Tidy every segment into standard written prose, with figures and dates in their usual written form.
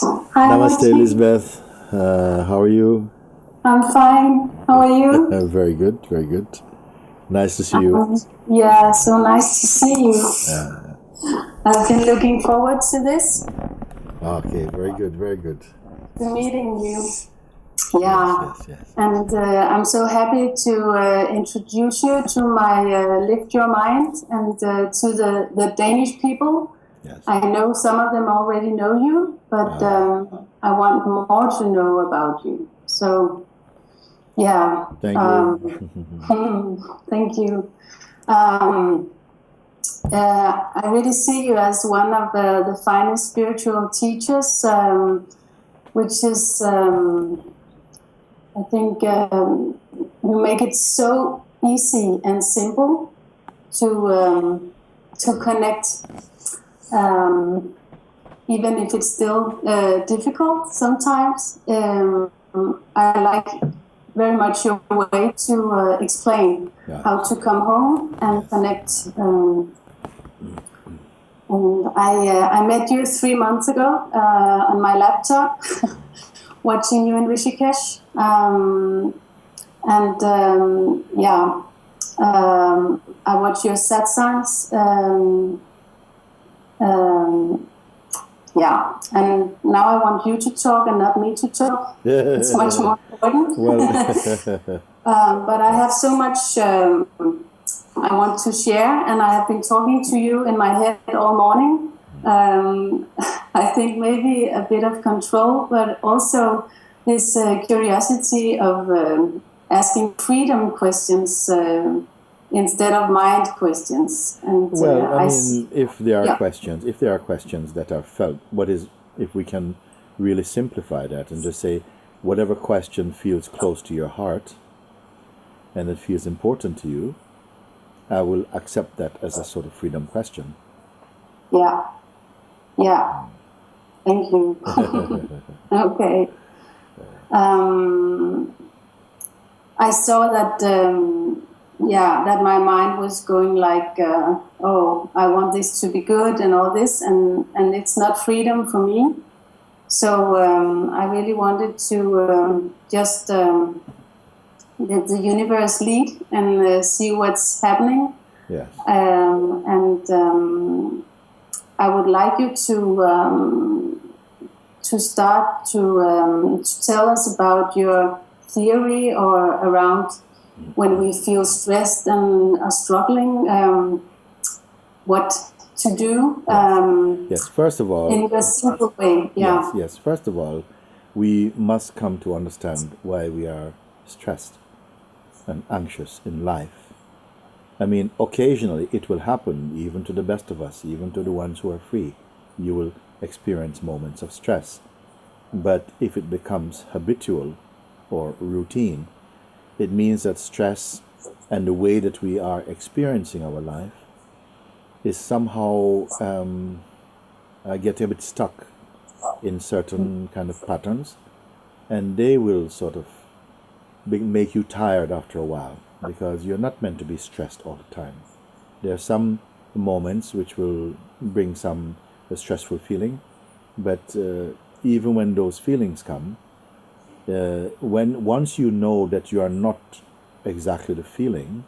Hi, Namaste, Martin. Elizabeth. How are you? I'm fine. How are you? Very good, very good. Nice to see you. Yeah, so nice to see you. I've been looking forward to this, Okay, very good, very good. to meeting you. Yes, Yeah, yes, yes. and I'm so happy to introduce you to my Lift Your Mind and to the Danish people. Yes. I know some of them already know you, but I want more to know about you. So, yeah. Thank you. Thank you. I really see you as one of the finest spiritual teachers, which is, I think, you make it so easy and simple to connect, even if it's still difficult sometimes. I like very much your way to explain how to come home and connect. And I met you 3 months ago on my laptop, watching you in Rishikesh. I watch your satsangs. And now I want you to talk and not me to talk. It's much more important. But I have so much I want to share, and I have been talking to you in my head all morning. I think maybe a bit of control, but also this curiosity of asking freedom questions instead of mind questions. And if there are questions that are felt, if we can really simplify that and just say, whatever question feels close to your heart and it feels important to you, I will accept that as a sort of freedom question. Yeah. Thank you. Okay. I saw that, that my mind was going like, I want this to be good and all this, and it's not freedom for me. So I really wanted to just let the universe lead and see what's happening. Yes. I would like you to start to tell us about your theory or around when we feel stressed and are struggling, what to do. Yes. First of all, in a simple way. Yeah. Yes. First of all, we must come to understand why we are stressed and anxious in life. I mean, occasionally it will happen, even to the best of us, even to the ones who are free. You will experience moments of stress. But if it becomes habitual or routine, it means that stress and the way that we are experiencing our life is somehow getting a bit stuck in certain kind of patterns, and they will sort of make you tired after a while, because you're not meant to be stressed all the time. There are some moments which will bring some stressful feeling, but even when those feelings come, once you know that you are not exactly the feeling,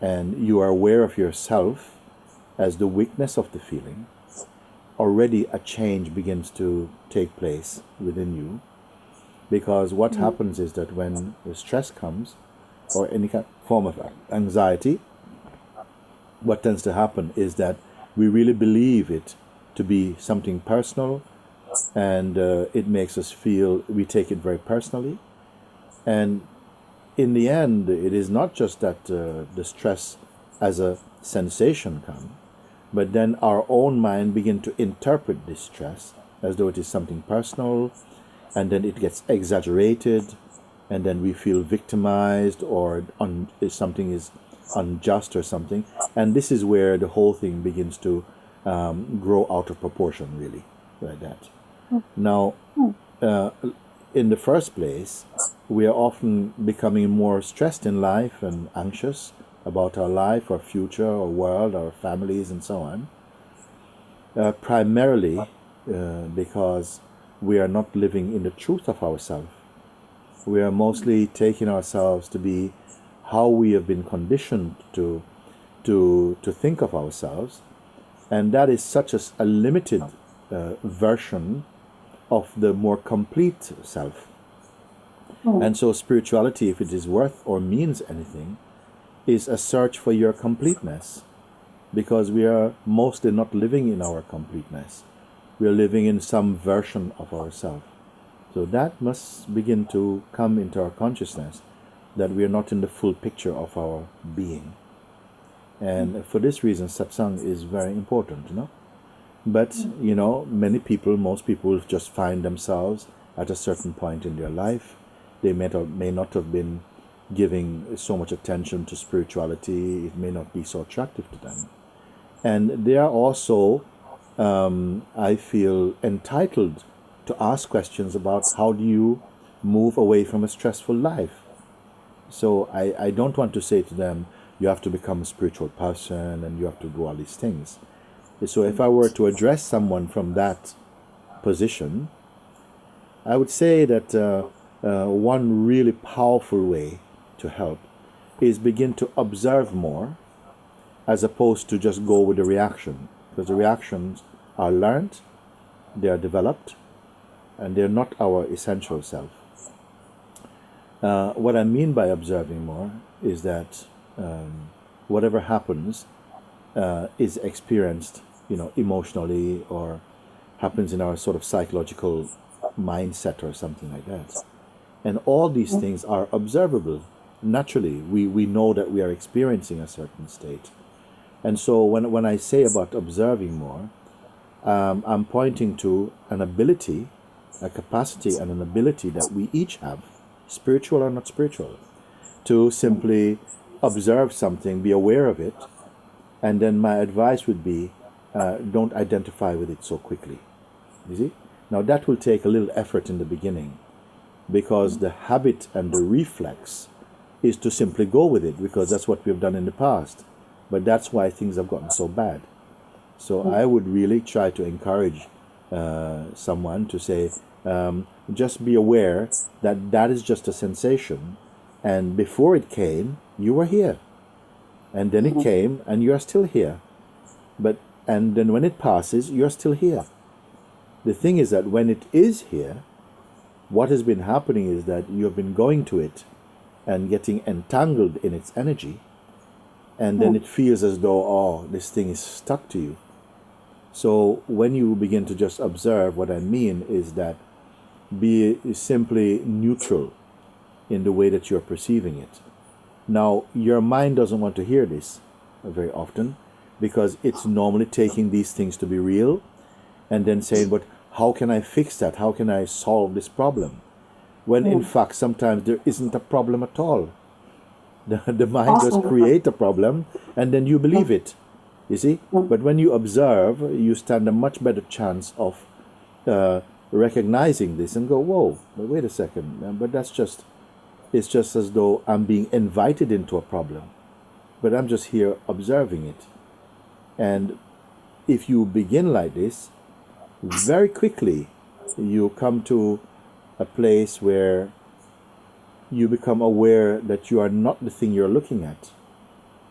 and you are aware of yourself as the weakness of the feeling, already a change begins to take place within you. Because what happens is that when the stress comes, or any kind of form of anxiety, what tends to happen is that we really believe it to be something personal, and it makes us feel we take it very personally. And in the end, it is not just that the stress as a sensation comes, but then our own mind begin to interpret this stress as though it is something personal, and then it gets exaggerated, and then we feel victimized, or if something is unjust or something. And this is where the whole thing begins to grow out of proportion, really, like that. Now, in the first place, we are often becoming more stressed in life and anxious about our life, our future, our world, our families, and so on, primarily because we are not living in the truth of ourselves. We are mostly taking ourselves to be how we have been conditioned to think of ourselves, and that is such a limited version of the more complete self. And so spirituality, if it is worth or means anything, is a search for your completeness, because we are mostly not living in our completeness. We are living in some version of ourselves. So that must begin to come into our consciousness, that we are not in the full picture of our being. And for this reason, satsang is very important, But, many people, most people just find themselves at a certain point in their life. They may not have been giving so much attention to spirituality. It may not be so attractive to them. And they are also, I feel, entitled to ask questions about how do you move away from a stressful life. So I don't want to say to them, you have to become a spiritual person and you have to do all these things. So if I were to address someone from that position, I would say that one really powerful way to help is begin to observe more, as opposed to just go with the reaction, because the reactions are learned, they are developed, and they're not our essential self. What I mean by observing more is that whatever happens is experienced, emotionally, or happens in our sort of psychological mindset or something like that. And all these things are observable. Naturally, we know that we are experiencing a certain state. And so when I say about observing more, I'm pointing to an ability, a capacity and an ability that we each have, spiritual or not spiritual, to simply observe something, be aware of it, and then my advice would be, don't identify with it so quickly. You see? Now that will take a little effort in the beginning, because the habit and the reflex is to simply go with it, because that's what we've done in the past. But that's why things have gotten so bad. So I would really try to encourage someone to say, just be aware that that is just a sensation, and before it came, you were here, and then it came, and you are still here. And then when it passes, you're still here. The thing is that when it is here, what has been happening is that you have been going to it and getting entangled in its energy, and then it feels as though, this thing is stuck to you. So when you begin to just observe, what I mean is that be simply neutral in the way that you're perceiving it. Now, your mind doesn't want to hear this very often, because it's normally taking these things to be real and then saying, but how can I fix that? How can I solve this problem? When in fact, sometimes there isn't a problem at all. The mind just create a problem and then you believe it, you see? But when you observe, you stand a much better chance of recognizing this and go, whoa, but wait a second, but it's just as though I'm being invited into a problem, but I'm just here observing it. And if you begin like this, very quickly you come to a place where you become aware that you are not the thing you're looking at.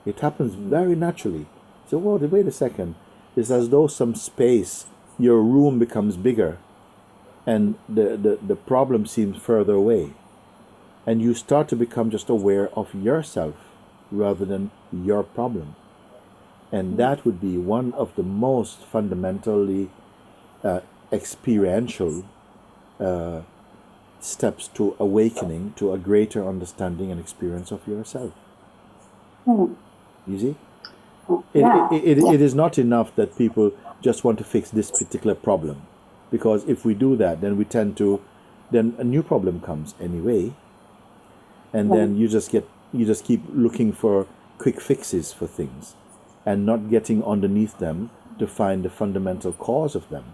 It happens very naturally. So, whoa, wait a second. It's as though some space, your room becomes bigger, and the problem seems further away. And you start to become just aware of yourself rather than your problem. And that would be one of the most fundamentally experiential steps to awakening to a greater understanding and experience of yourself. You see? It is not enough that people just want to fix this particular problem, because if we do that, then then a new problem comes anyway, and then you just keep looking for quick fixes for things and not getting underneath them to find the fundamental cause of them.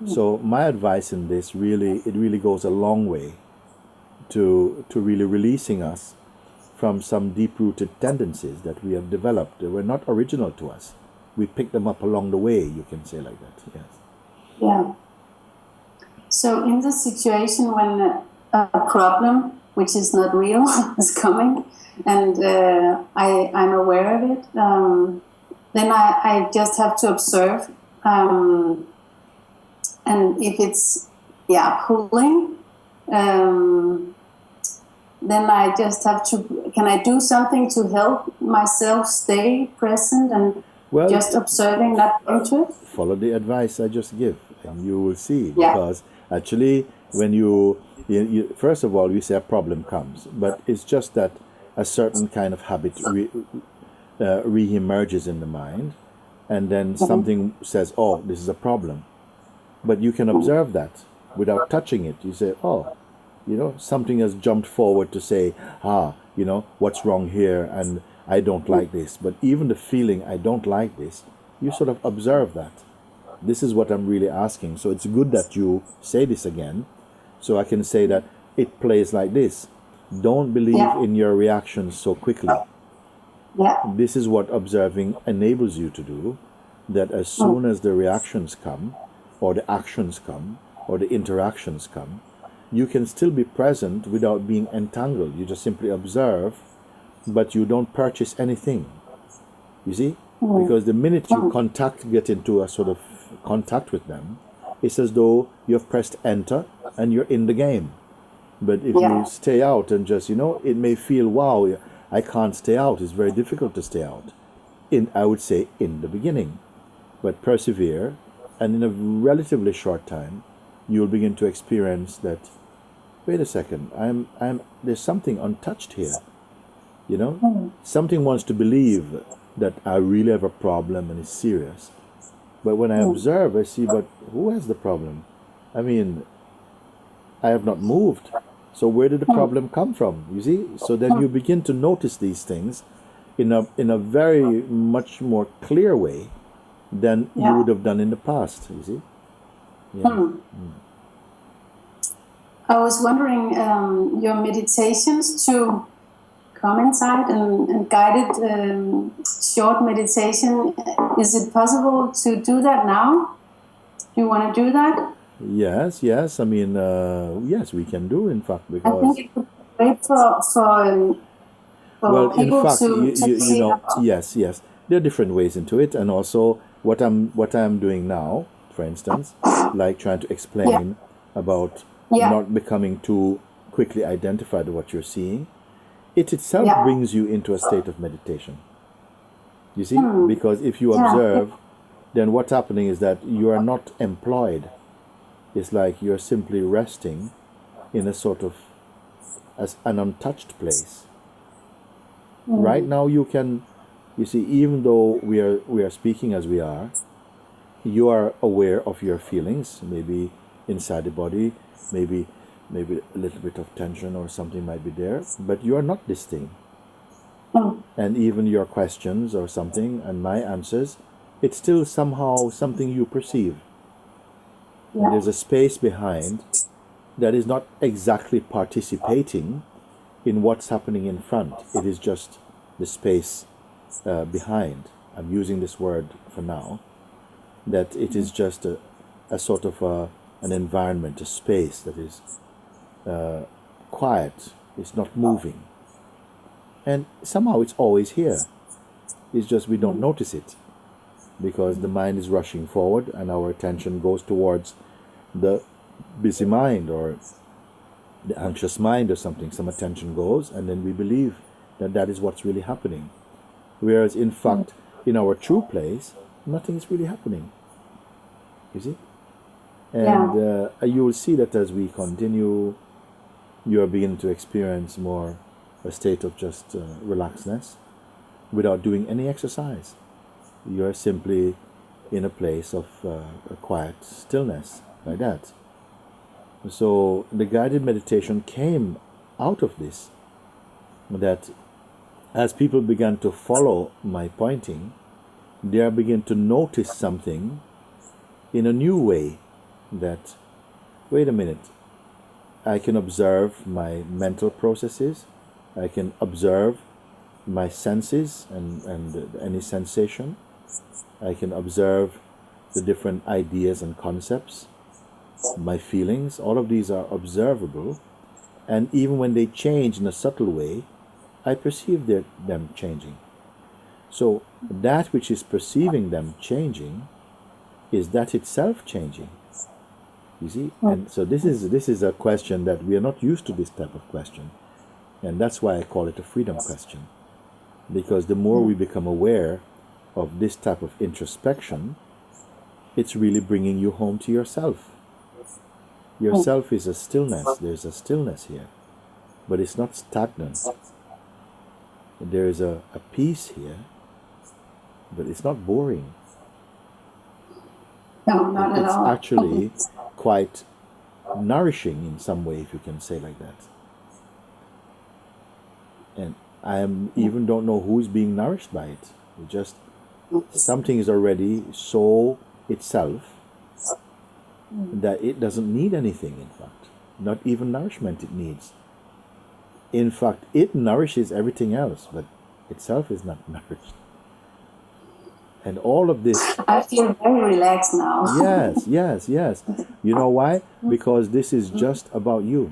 So my advice in this really goes a long way to really releasing us from some deep-rooted tendencies that we have developed. They were not original to us. We picked them up along the way, you can say like that, yes. Yeah. So in the situation when a problem, which is not real, is coming, and I'm aware of it, then I just have to observe. And if it's, pulling, then I just have to, can I do something to help myself stay present and just observing, not into it? Follow the advice I just give, and you will see. Yeah. Because actually, when you first of all, we say a problem comes, but it's just that a certain kind of habit re-emerges in the mind, and then something says, oh, this is a problem. But you can observe that without touching it. You say, oh, something has jumped forward to say, what's wrong here, and I don't like this. But even the feeling, I don't like this, you sort of observe that. This is what I'm really asking. So it's good that you say this again, so I can say that it plays like this. Don't believe in your reactions so quickly. This is what observing enables you to do, that as soon as the reactions come, or the actions come, or the interactions come, you can still be present without being entangled. You just simply observe, but you don't purchase anything. You see? Because the minute you get into a sort of contact with them, it's as though you've pressed enter and you're in the game. But if you stay out and just, it may feel, wow, I can't stay out. It's very difficult to stay out. I would say in the beginning. But persevere, and in a relatively short time, you'll begin to experience that, wait a second, there's something untouched here. Something wants to believe that I really have a problem and it's serious. But when I observe, I see, but who has the problem? I mean, I have not moved. So where did the problem come from? You see? So then you begin to notice these things in a very much more clear way than you would have done in the past. You see? I was wondering, your meditations to come inside and guided short meditation, is it possible to do that now? Do you want to do that? Yes. I mean, yes, we can do, in fact, because I think it would be great for well, in people fact, to see how. yes, there are different ways into it, and also what I'm doing now, for instance, like trying to explain about not becoming too quickly identified with what you're seeing. It itself brings you into a state of meditation. You see, because if you observe, then what's happening is that you are not employed. It's like you're simply resting in a sort of as an untouched place. Right now you see, even though we are speaking as we are, you are aware of your feelings, maybe inside the body, maybe a little bit of tension or something might be there, but you are not this thing. And even your questions or something and my answers, it's still somehow something you perceive. And there's a space behind that is not exactly participating in what's happening in front. It is just the space behind. I'm using this word for now. That it is just a sort of an environment, a space that is quiet. It's not moving. And somehow it's always here. It's just we don't notice it, because the mind is rushing forward and our attention goes towards the busy mind or the anxious mind or something. Some attention goes, and then we believe that is what's really happening. Whereas in fact, in our true place, nothing is really happening. You see? And you will see that as we continue, you are beginning to experience more a state of just relaxedness without doing any exercise. You are simply in a place of a quiet stillness, like that. So the guided meditation came out of this, that as people began to follow my pointing, they are beginning to notice something in a new way, that, wait a minute, I can observe my mental processes, I can observe my senses and any sensation, I can observe the different ideas and concepts, my feelings, all of these are observable. And even when they change in a subtle way, I perceive them changing. So that which is perceiving them changing is that itself changing. You see? And so this is a question that we are not used to, this type of question. And that's why I call it a freedom question. Because the more we become aware of this type of introspection, it's really bringing you home to yourself. Yourself is a stillness. There's a stillness here. But it's not stagnant. There is a peace here, but it's not boring. No, not at all. It's actually quite nourishing in some way, if you can say like that. And I even don't know who's being nourished by it. It just something is already so itself that it doesn't need anything, in fact. Not even nourishment it needs. In fact, it nourishes everything else, but itself is not nourished. And all of this... I feel very relaxed now. Yes. You know why? Because this is just about you.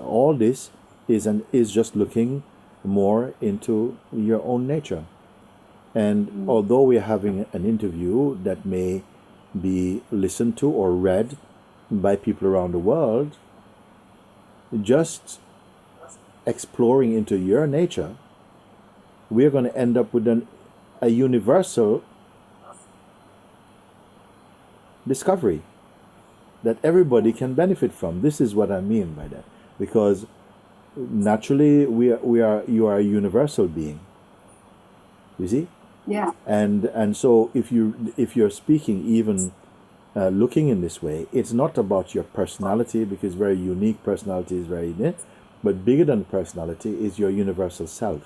All this is just looking more into your own nature. And although we're having an interview that may be listened to or read by people around the world, just exploring into your nature, we're going to end up with a universal discovery that everybody can benefit from. This is what I mean by that. Because naturally you are a universal being. You see? Yeah. And so if you're speaking, even looking in this way, it's not about your personality, because very unique personality is very unique, but bigger than personality is your universal self.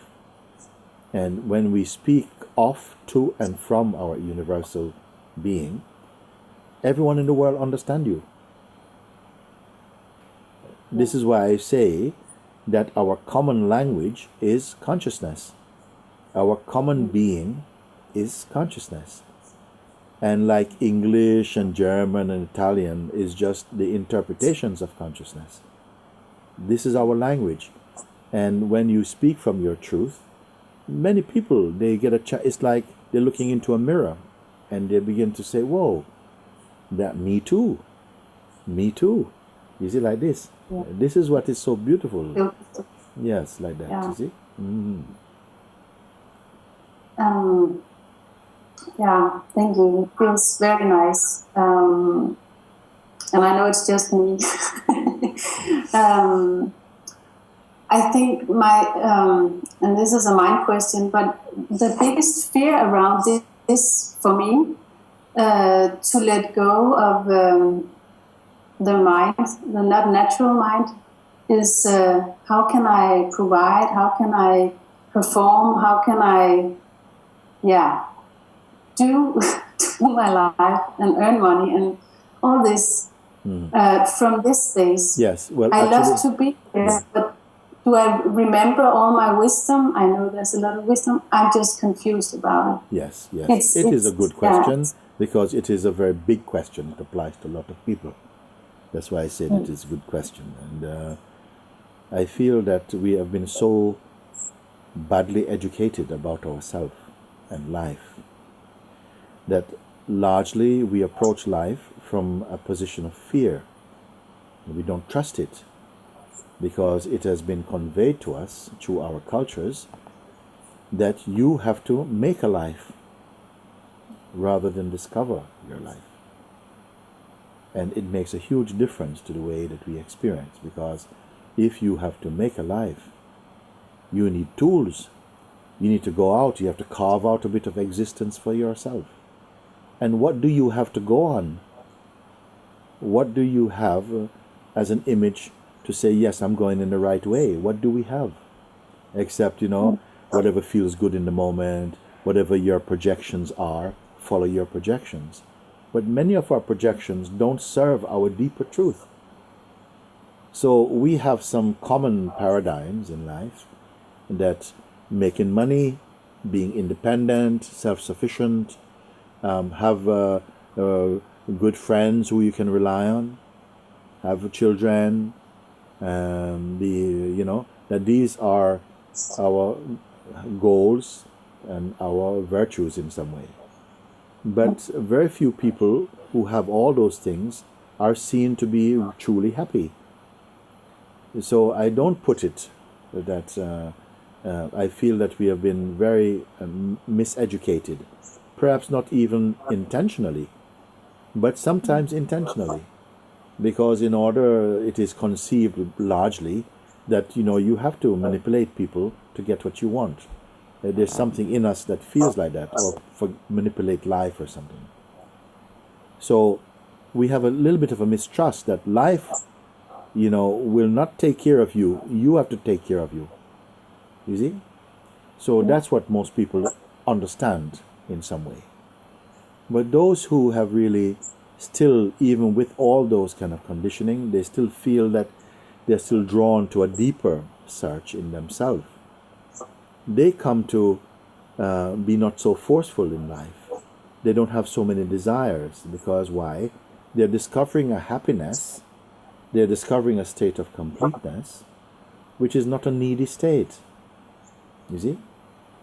And when we speak of, to, and from our universal being, everyone in the world understands you. This is why I say that our common language is consciousness. Our common being is consciousness. And like English and German and Italian is just the interpretations of consciousness. This is our language. And when you speak from your truth, many people, they get it's like they're looking into a mirror and they begin to say, whoa, that me too. You see, like this. Yeah. This is what is so beautiful. Yeah. Yes, like that, you see. Yeah, thank you. It feels very nice. And I know it's just me. I think and this is a mind question, but the biggest fear around this for me, to let go of the mind, the not natural mind, is how can I provide, how can I perform, how can I, do my life and earn money and all this from this space. Yes, well, I love to be there, but do I remember all my wisdom? I know there's a lot of wisdom. I'm just confused about it. Yes. It is a good question because it is a very big question. It applies to a lot of people. That's why I said it is a good question. And I feel that we have been so badly educated about ourselves and life that largely we approach life from a position of fear. We don't trust it because it has been conveyed to us through our cultures that you have to make a life rather than discover your life. And it makes a huge difference to the way that we experience, because if you have to make a life, you need tools. You need to go out. You have to carve out a bit of existence for yourself. And what do you have to go on? What do you have as an image to say, yes, I'm going in the right way? What do we have? Except, whatever feels good in the moment, whatever your projections are, follow your projections. But many of our projections don't serve our deeper truth. So we have some common paradigms in life that making money, being independent, self-sufficient, have good friends who you can rely on, have children, that these are our goals and our virtues in some way. But very few people who have all those things are seen to be truly happy. So I don't put it that I feel that we have been very miseducated, perhaps not even intentionally, but sometimes intentionally, because in order it is conceived largely that you have to manipulate people to get what you want. There's something in us that feels like that, or manipulate life or something. So we have a little bit of a mistrust that life, will not take care of you. You have to take care of you. You see? So that's what most people understand in some way. But those who have really still, even with all those kind of conditioning, they still feel that they're still drawn to a deeper search in themselves. They come to be not so forceful in life. They don't have so many desires, because why? They're discovering a happiness, they're discovering a state of completeness, which is not a needy state. You see?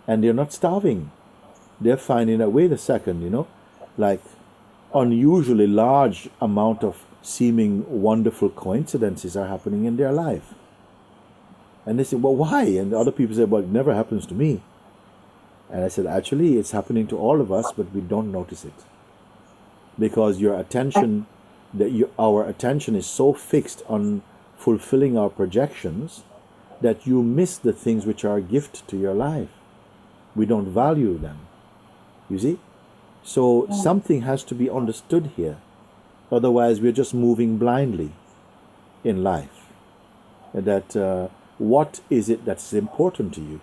And they're not starving. They're finding that, wait a second, like unusually large amount of seeming wonderful coincidences are happening in their life. And they say, well, why? And other people say, well, it never happens to me. And I said, actually, it's happening to all of us, but we don't notice it. Because our attention is so fixed on fulfilling our projections that you miss the things which are a gift to your life. We don't value them. You see? So something has to be understood here. Otherwise, we're just moving blindly in life. That what is it that's important to you?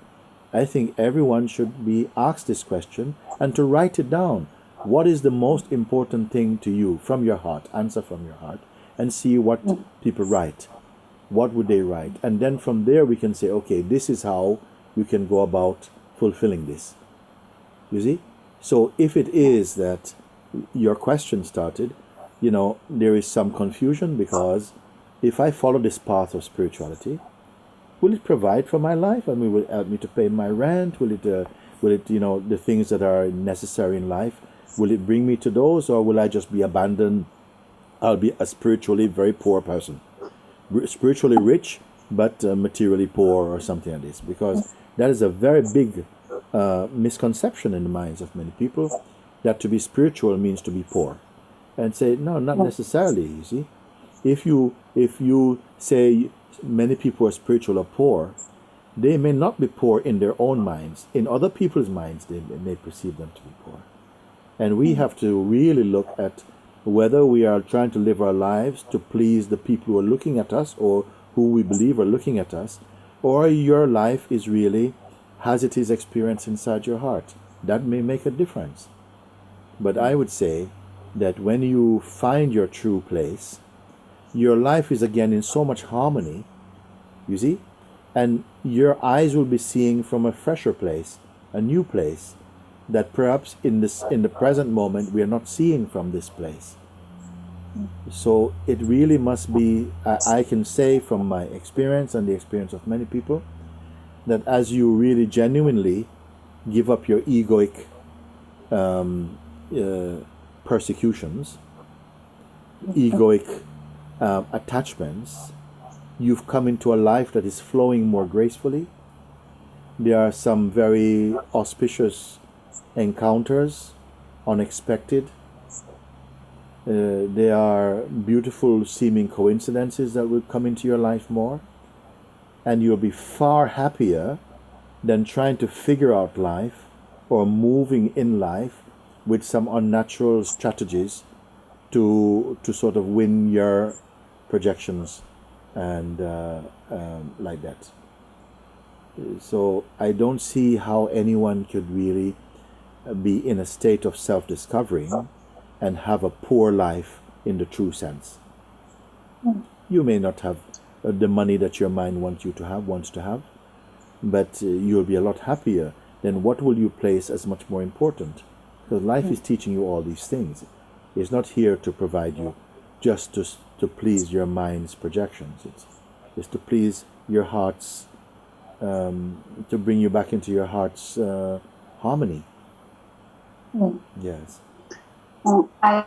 I think everyone should be asked this question and to write it down. What is the most important thing to you from your heart? Answer from your heart and see what people write. What would they write? And then from there we can say, okay, this is how you can go about fulfilling this. You see? So if it is that your question started, there is some confusion, because if I follow this path of spirituality, will it provide for my life? I mean, will it help me to pay my rent? Will it, the things that are necessary in life, will it bring me to those, or will I just be abandoned? I'll be a spiritually very poor person. Spiritually rich, but materially poor, or something like this. Because that is a very big misconception in the minds of many people, that to be spiritual means to be poor. And say, no, not necessarily, you see. If you say many people are spiritual or poor, they may not be poor in their own minds. In other people's minds, they may perceive them to be poor. And we have to really look at whether we are trying to live our lives to please the people who are looking at us, or who we believe are looking at us, or your life is really has its experience inside your heart. That may make a difference. But I would say that when you find your true place, your life is again in so much harmony, you see, and your eyes will be seeing from a fresher place, a new place, that perhaps in the present moment we are not seeing from this place. So it really must be, I can say from my experience and the experience of many people, that as you really genuinely give up your egoic persecutions, egoic attachments, you've come into a life that is flowing more gracefully. There are some very auspicious encounters, unexpected. There are beautiful seeming coincidences that will come into your life more, and you'll be far happier than trying to figure out life or moving in life with some unnatural strategies to sort of win your projections and like that. So I don't see how anyone could really be in a state of self-discovery and have a poor life in the true sense. You may not have the money that your mind wants to have, but you'll be a lot happier. Then what will you place as much more important? Because life is teaching you all these things. is not here to provide you just to please your mind's projections. It's to please your heart's, to bring you back into your heart's harmony. Yes. I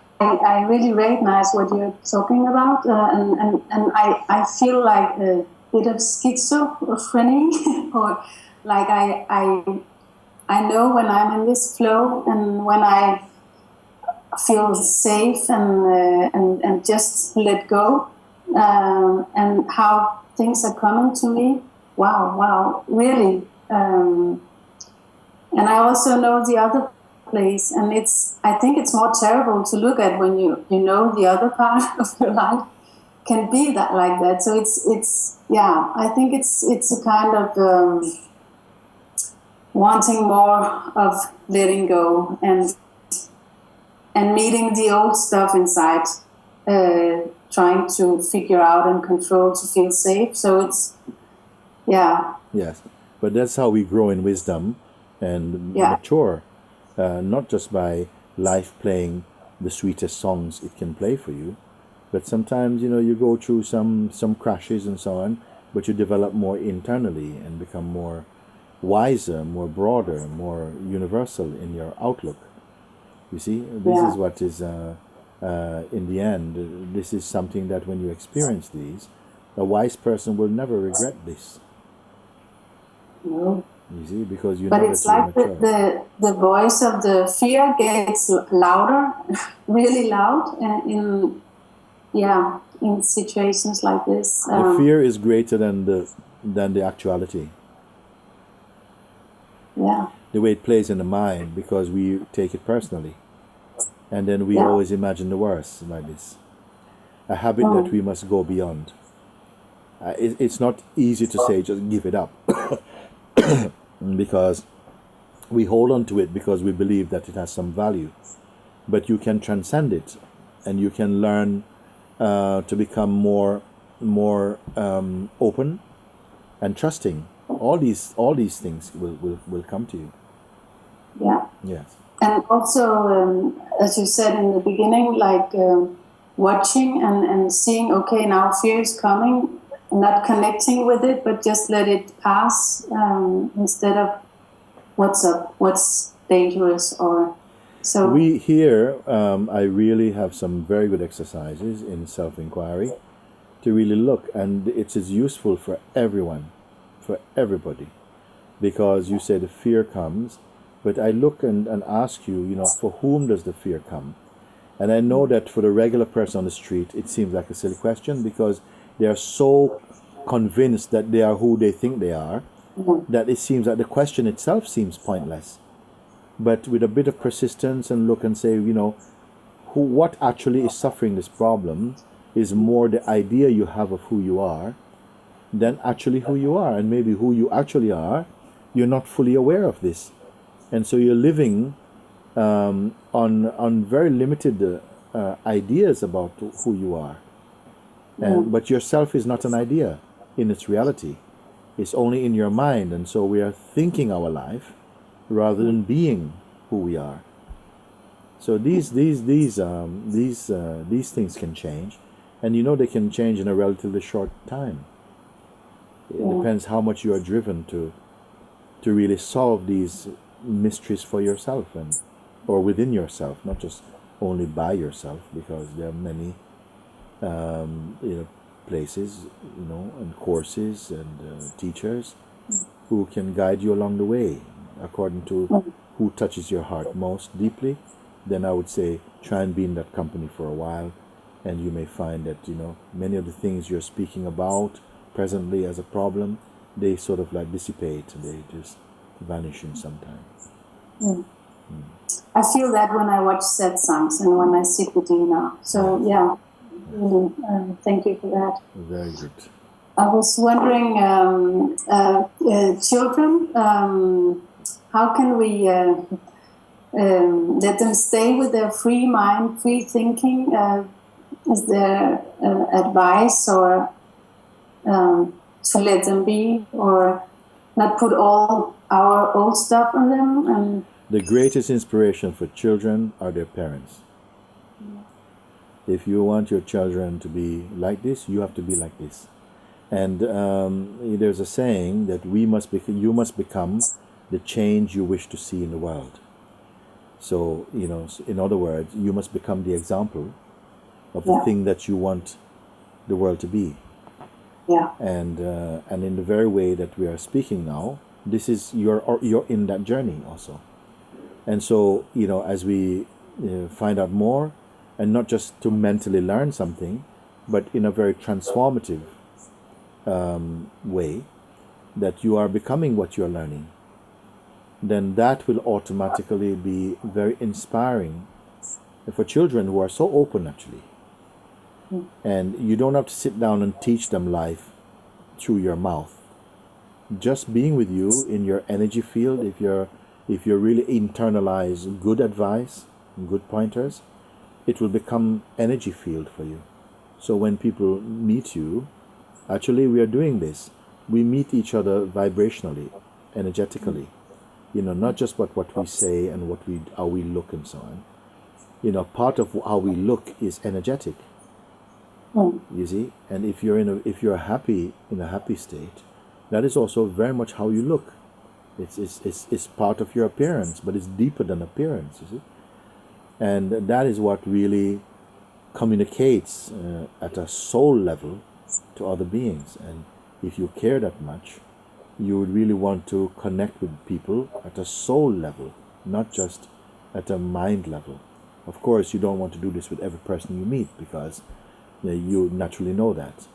really recognize what you're talking about, and I feel like a bit of schizophrenia, or like I know when I'm in this flow and when I feel safe and just let go, and how things are coming to me. Wow, really. And I also know the other place, and I think it's more terrible to look at when you know the other part of your life can be that like that. So it's I think it's a kind of wanting more of letting go and meeting the old stuff inside, trying to figure out and control to feel safe. So it's yes, but that's how we grow in wisdom and mature. Not just by life playing the sweetest songs it can play for you, but sometimes you go through some crashes and so on, but you develop more internally and become more wiser, more broader, more universal in your outlook. You see, this is what is in the end. This is something that when you experience these, a wise person will never regret this. No. You see, because you but know it's that like the voice of the fear gets louder, really loud, in situations like this. The fear is greater than the actuality. Yeah. The way it plays in the mind, because we take it personally, and then we always imagine the worst, like this. A habit that we must go beyond. It's not easy to say just give it up. Because we hold on to it because we believe that it has some value, but you can transcend it, and you can learn to become more open and trusting. All these things will come to you. Yeah. Yes. And also, as you said in the beginning, like watching and seeing. Okay, now fear is coming. Not connecting with it, but just let it pass, instead of what's up, what's dangerous, or so. We here, I really have some very good exercises in self-inquiry to really look, and it's as useful for everyone, for everybody, because you say the fear comes, but I look and ask you, for whom does the fear come? And I know that for the regular person on the street, it seems like a silly question, because they are so convinced that they are who they think they are, that it seems like the question itself seems pointless. But with a bit of persistence and look and say, what actually is suffering this problem is more the idea you have of who you are than actually who you are. And maybe who you actually are, you're not fully aware of this. And so you're living on very limited ideas about who you are. But yourself is not an idea in its reality. It's only in your mind, and so we are thinking our life rather than being who we are. So these things can change, and they can change in a relatively short time. It depends how much you are driven to really solve these mysteries for yourself or within yourself, not just only by yourself, because there are many places, and courses and teachers who can guide you along the way according to who touches your heart most deeply. Then I would say try and be in that company for a while, and you may find that many of the things you're speaking about presently as a problem, they sort of like dissipate, they just vanish in some time. I feel that when I watch satsangs and when I sit with you now. So really, thank you for that. Very good. I was wondering, children, how can we let them stay with their free mind, free thinking? Is there advice or to let them be, or not put all our old stuff on them? The greatest inspiration for children are their parents. If you want your children to be like this, you have to be like this. And there's a saying that you must become the change you wish to see in the world. So, in other words, you must become the example of the thing that you want the world to be. Yeah. And in the very way that we are speaking now, this is you're in that journey also. And so, as we find out more, and not just to mentally learn something, but in a very transformative way, that you are becoming what you are learning, then that will automatically be very inspiring for children who are so open, actually. And you don't have to sit down and teach them life through your mouth. Just being with you in your energy field, if you really internalize good advice, good pointers, it will become energy field for you. So when people meet you, actually we are doing this. We meet each other vibrationally, energetically. Not just what we say and how we look and so on. Part of how we look is energetic. You see, and if you're happy, in a happy state, that is also very much how you look. It's part of your appearance, but it's deeper than appearance. You see, and that is what really communicates at a soul level to other beings. And if you care that much, you would really want to connect with people at a soul level, not just at a mind level. Of course, you don't want to do this with every person you meet, because you naturally know that.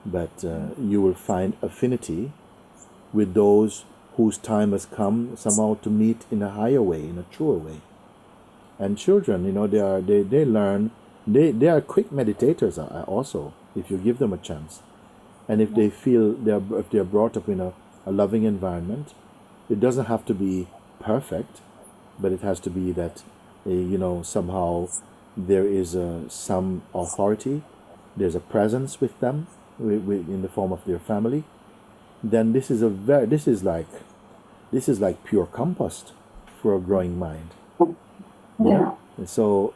But you will find affinity with those whose time has come somehow to meet in a higher way, in a truer way. And children, they learn. They are quick meditators also, if you give them a chance. And if they feel if they're brought up in a loving environment, it doesn't have to be perfect, but it has to be that somehow there is some authority, there's a presence with them, in the form of their family. Then this is like pure compost for a growing mind. Yeah. So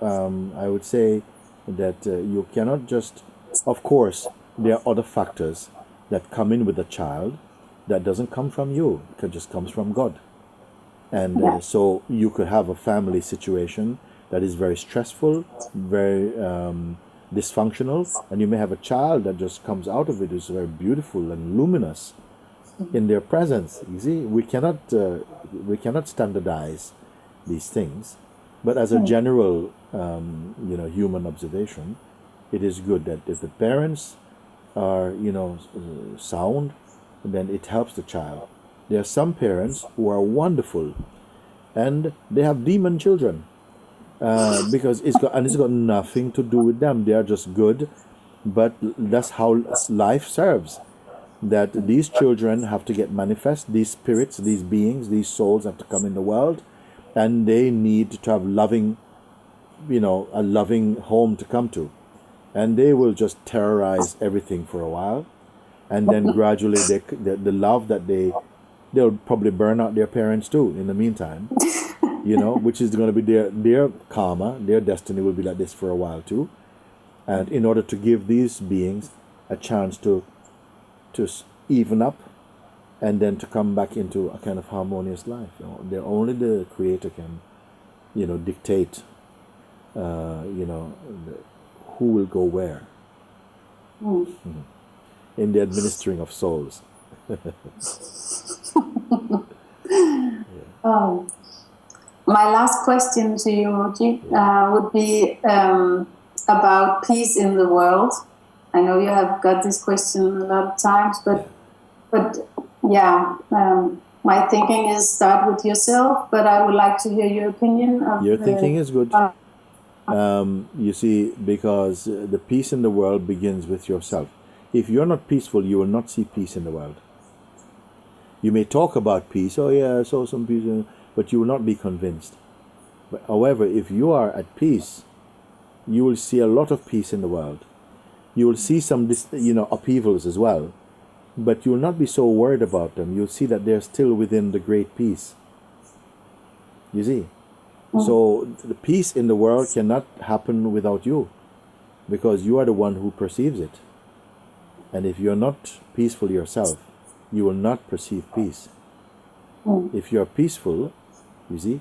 I would say that you cannot just, of course, there are other factors that come in with a child that doesn't come from you, it just comes from God. And so you could have a family situation that is very stressful, very dysfunctional, and you may have a child that just comes out of it is very beautiful and luminous in their presence. You see, we cannot standardize these things, but as a general human observation, it is good that if the parents are sound, then it helps the child. There are some parents who are wonderful, and they have demon children, because it's got nothing to do with them. They are just good, but that's how life serves. That these children have to get manifest. These spirits, these beings, these souls have to come in the world, and they need to have loving, a loving home to come to, and they will just terrorize everything for a while, and then gradually the love that they'll probably burn out their parents too in the meantime, which is going to be their karma, their destiny will be like this for a while too. And in order to give these beings a chance to even up and then to come back into a kind of harmonious life, only the Creator can, dictate, who will go where in the administering of souls. My last question to you, Mooji, would be about peace in the world. I know you have got this question a lot of times, but my thinking is start with yourself, but I would like to hear your opinion. Your thinking is good. You see, because the peace in the world begins with yourself. If you're not peaceful, you will not see peace in the world. You may talk about peace, I saw some peace, but you will not be convinced. But however, if you are at peace, you will see a lot of peace in the world. You will see some, upheavals as well, but you will not be so worried about them. You'll see that they're still within the great peace. You see? So the peace in the world cannot happen without you. because you are the one who perceives it. And if you're not peaceful yourself, you will not perceive peace. If you're peaceful, you see,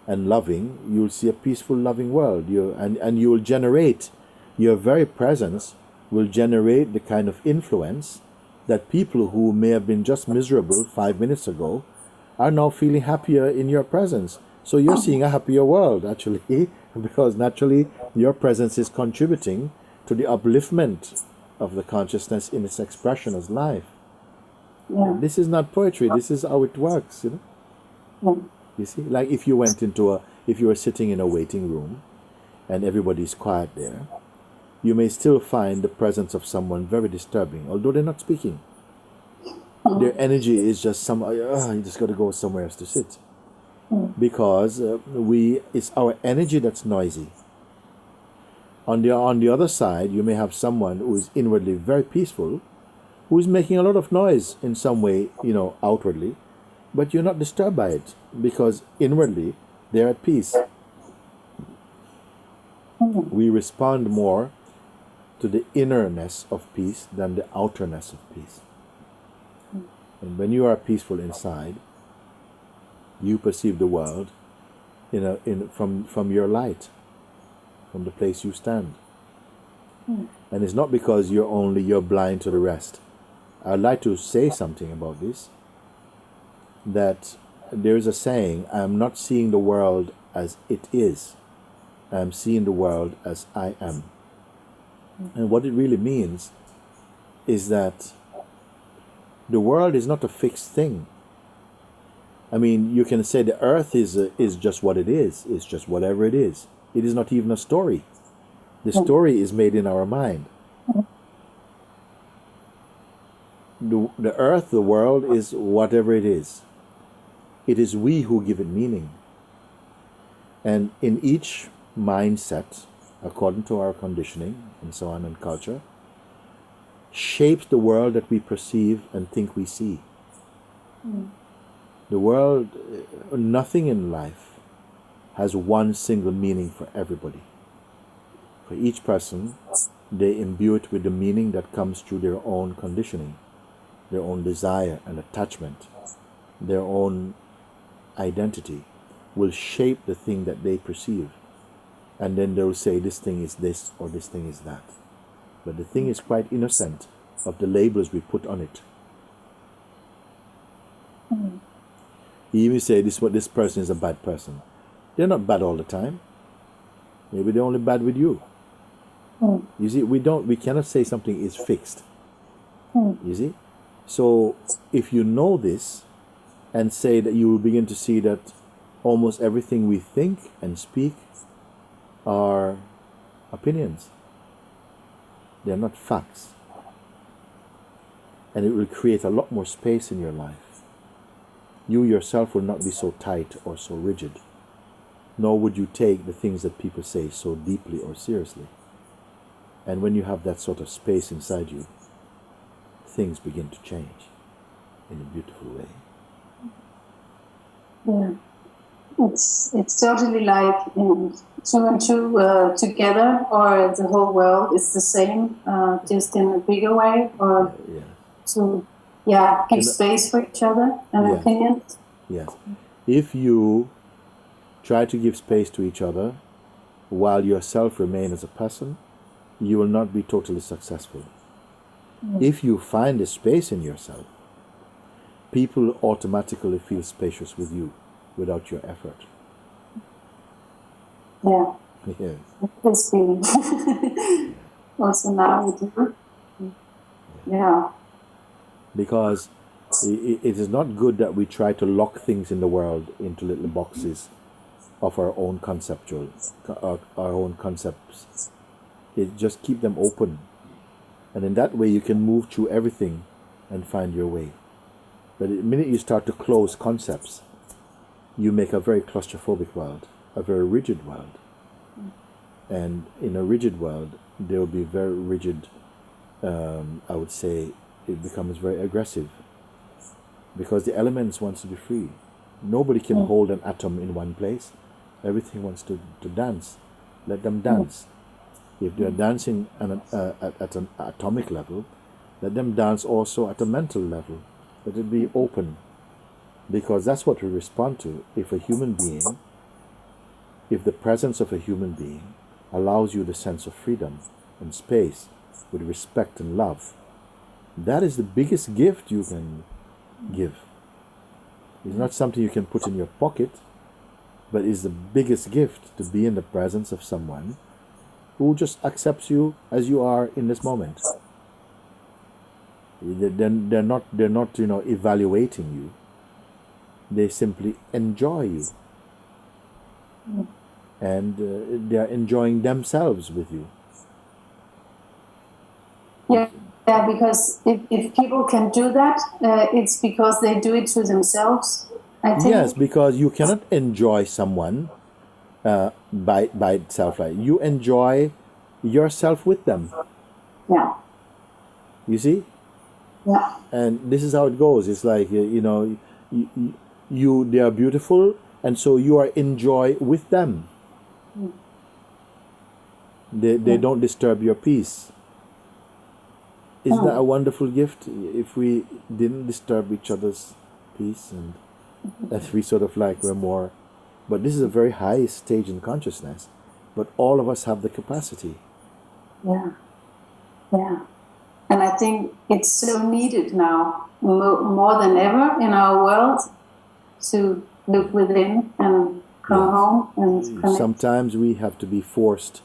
and loving, you'll see a peaceful, loving world. And you will generate, your very presence will generate the kind of influence that people who may have been just miserable 5 minutes ago are now feeling happier in your presence. So you're seeing a happier world, actually, because naturally your presence is contributing to the upliftment of the consciousness in its expression as life. Yeah. This is not poetry, this is how it works, you know. Yeah. You see, like if you were sitting in a waiting room and everybody's quiet there, you may still find the presence of someone very disturbing, although they're not speaking. Their energy is just you just got to go somewhere else to sit. Because it's our energy that's noisy. On the other side, you may have someone who is inwardly very peaceful, who is making a lot of noise in some way, you know, outwardly, but you're not disturbed by it because inwardly they're at peace. We respond more to the innerness of peace than the outerness of peace. And when you are peaceful inside, you perceive the world from your light, from the place you stand. And it's not because you're blind to the rest. I'd like to say something about this, that there's a saying, I'm not seeing the world as it is, I'm seeing the world as I am. And what it really means is that the world is not a fixed thing. I mean, you can say the earth is just what it is. It's just whatever it is. It is not even a story. The story is made in our mind. The earth, the world, is whatever it is. It is we who give it meaning. And in each mindset, according to our conditioning and so on and culture, shapes the world that we perceive and think we see. The world, nothing in life has one single meaning for everybody. For each person, they imbue it with the meaning that comes through their own conditioning, their own desire and attachment, their own identity will shape the thing that they perceive. And then they'll say this thing is this or this thing is that. But the thing is quite innocent of the labels we put on it. You even say this person is a bad person. They're not bad all the time. Maybe they're only bad with you. You see, we cannot say something is fixed. You see? So if you know this and say that, you will begin to see that almost everything we think and speak are opinions. They're not facts. And it will create a lot more space in your life. You yourself will not be so tight or so rigid, nor would you take the things that people say so deeply or seriously. And when you have that sort of space inside you, things begin to change in a beautiful way. Yeah. It's totally like two and two together, or the whole world is the same, just in a bigger way, or to give space for each other and opinions. Yes. If you try to give space to each other while yourself remain as a person, you will not be totally successful. If you find a space in yourself, people automatically feel spacious with you without your effort. Yeah. Yes. This feeling. Also now with you. Yeah. Because it is not good that we try to lock things in the world into little boxes of our own our own concepts. Just keep them open. And in that way you can move through everything and find your way. But the minute you start to close concepts, you make a very claustrophobic world, a very rigid world. And in a rigid world, there will be very rigid, I would say, it becomes very aggressive. Because the elements wants to be free. Nobody can hold an atom in one place. Everything wants to dance. Let them dance. If they're dancing at an atomic level, let them dance also at a mental level. Let it be open, because that's what we respond to. If the presence of a human being allows you the sense of freedom and space with respect and love, that is the biggest gift you can give. It's not something you can put in your pocket, but it's the biggest gift to be in the presence of someone who just accepts you as you are in this moment. They're not evaluating you. They simply enjoy you, and they're enjoying themselves with you. Yeah, because if people can do that, it's because they do it to themselves, I think. Yes, because you cannot enjoy someone by itself. Like, you enjoy yourself with them. Yeah. You see? Yeah. And this is how it goes. It's like, they are beautiful, and so you are enjoy with them. They don't disturb your peace. Isn't that a wonderful gift? If we didn't disturb each other's peace, and that we sort of like we're more. But this is a very high stage in consciousness. But all of us have the capacity. Yeah. Yeah. And I think it's so needed now, more than ever in our world, to look within and come home and connect. Sometimes we have to be forced,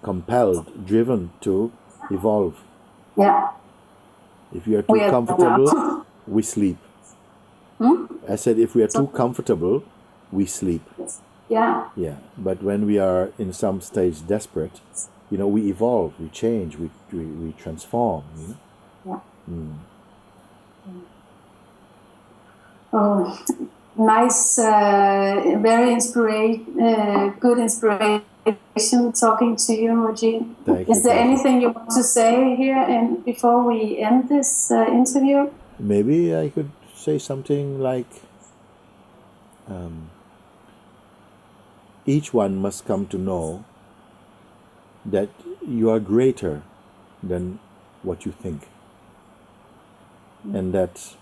compelled, driven to evolve. Yeah. If you are too comfortable, we sleep. I said, if we are too comfortable, we sleep. Yeah. Yeah. But when we are in some stage desperate, we evolve, we change, we transform. Yeah. Oh, nice, very good inspiration talking to you, Eugene. Is there anything you want to say here before we end this interview? Maybe I could say something like, each one must come to know that you are greater than what you think, and that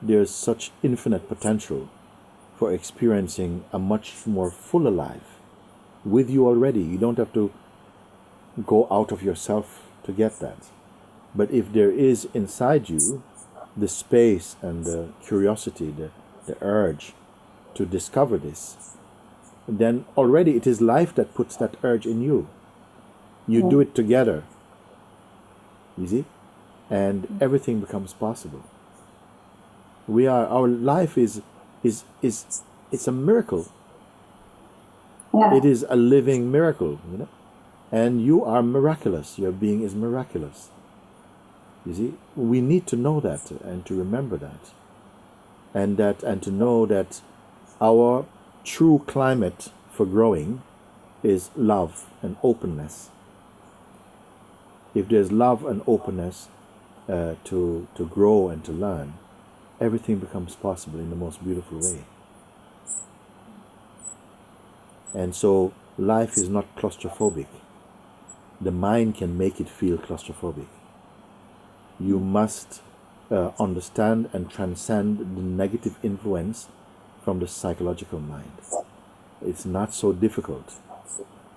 there's such infinite potential for experiencing a much more fuller life with you already. You don't have to go out of yourself to get that. But if there is inside you the space and the curiosity, the urge to discover this, then already it is life that puts that urge in you. You do it together, you see, and everything becomes possible. Our life is it's a miracle. Yeah. It is a living miracle, and you are miraculous. Your being is miraculous. You see, we need to know that and to remember that, and to know that our true climate for growing is love and openness. If there's love and openness to grow and to learn, everything becomes possible in the most beautiful way. And so life is not claustrophobic. The mind can make it feel claustrophobic. You must understand and transcend the negative influence from the psychological mind. It's not so difficult.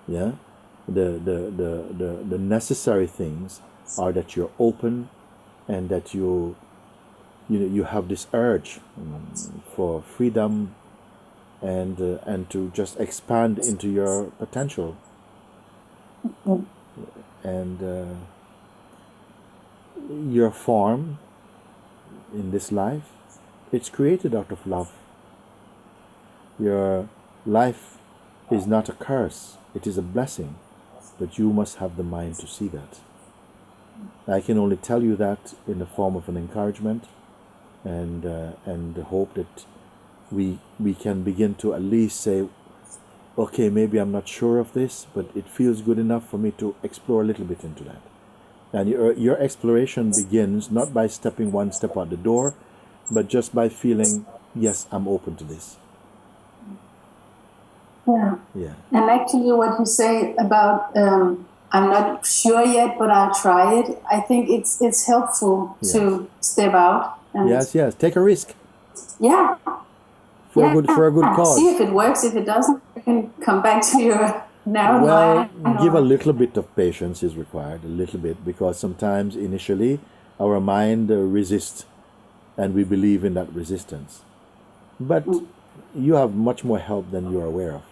Yeah? The necessary things are that you're open, and that you have this urge for freedom, and to just expand into your potential. And your form in this life, it's created out of love. Your life is not a curse, it is a blessing, but you must have the mind to see that. I can only tell you that in the form of an encouragement, and the hope that we can begin to at least say, okay, maybe I'm not sure of this, but it feels good enough for me to explore a little bit into that. And your exploration begins not by stepping one step out the door, but just by feeling, yes, I'm open to this. Yeah. Yeah. And actually what you say about I'm not sure yet, but I'll try it. I think it's helpful to step out. And yes. Take a risk yeah. for a good cause. See if it works. If it doesn't, you can come back to your narrow Well, mind. give a little bit of patience is required, a little bit, because sometimes initially our mind resists, and we believe in that resistance. But you have much more help than you are aware of.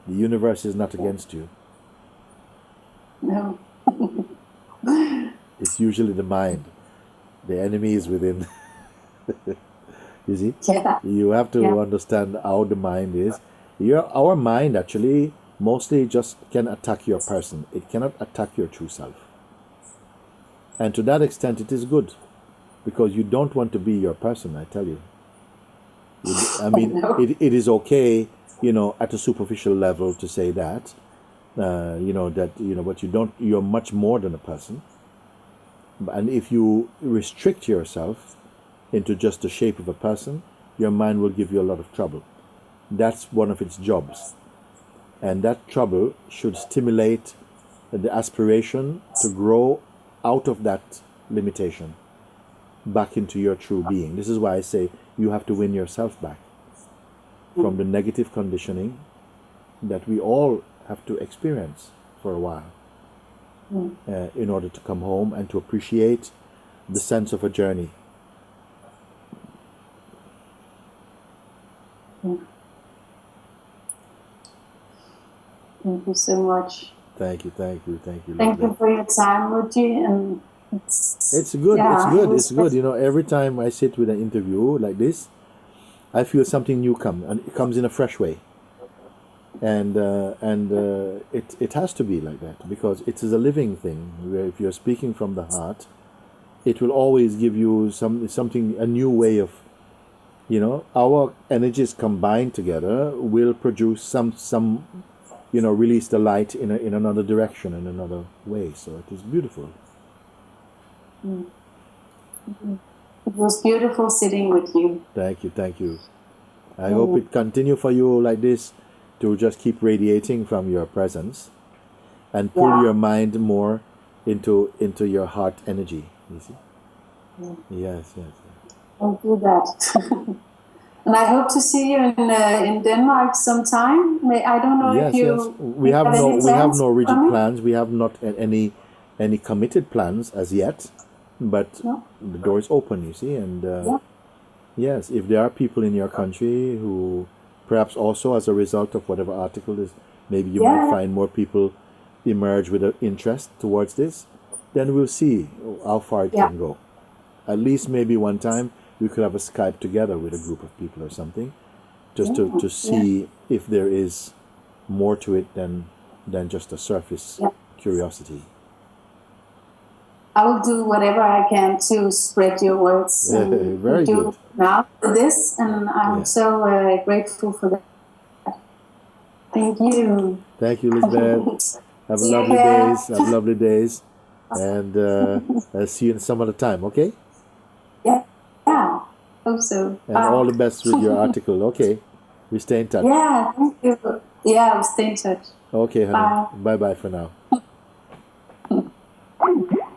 The universe is not against you. No. It's usually the mind. The enemy is within. You see? Yeah. You have to understand how the mind is. Our mind actually mostly just can attack your person. It cannot attack your true self. And to that extent, it is good, because you don't want to be your person, I tell you. I mean, it is okay, at a superficial level to say that, but you're much more than a person. And if you restrict yourself into just the shape of a person, your mind will give you a lot of trouble. That's one of its jobs. And that trouble should stimulate the aspiration to grow out of that limitation back into your true being. This is why I say you have to win yourself back from the negative conditioning that we all have to experience for a while in order to come home and to appreciate the sense of a journey. Thank you so much. Thank you. Thank you for your time, Ruchi. And it's good. It's good. Every time I sit with an interview like this, I feel something new come, and it comes in a fresh way. And it has to be like that, because it is a living thing. Where if you're speaking from the heart, it will always give you a new way of, our energies combined together will produce some release the light in another direction, in another way. So it is beautiful. It was beautiful sitting with you. Thank you. I hope it continue for you like this, to just keep radiating from your presence and pull your mind more into your heart energy. You see? Yes. I'll do that. And I hope to see you in Denmark sometime. I don't know if you. Yes. We have no rigid plans. We have not any committed plans as yet, but the door is open. You see, and yes, if there are people in your country who, perhaps also as a result of whatever article is, maybe you might find more people emerge with an interest towards this, then we'll see how far it can go. At least maybe one time we could have a Skype together with a group of people or something, just to see if there is more to it than just a surface curiosity. I will do whatever I can to spread your words. Very good. Now for this, and I'm so grateful for that. Thank you. Thank you, Lisbeth. Have lovely days, and I'll see you in some other time. Okay. Yeah. Hope so. And all the best with your article. Okay. We stay in touch. Yeah. Thank you. Yeah, we'll stay in touch. Okay, honey. Bye for now.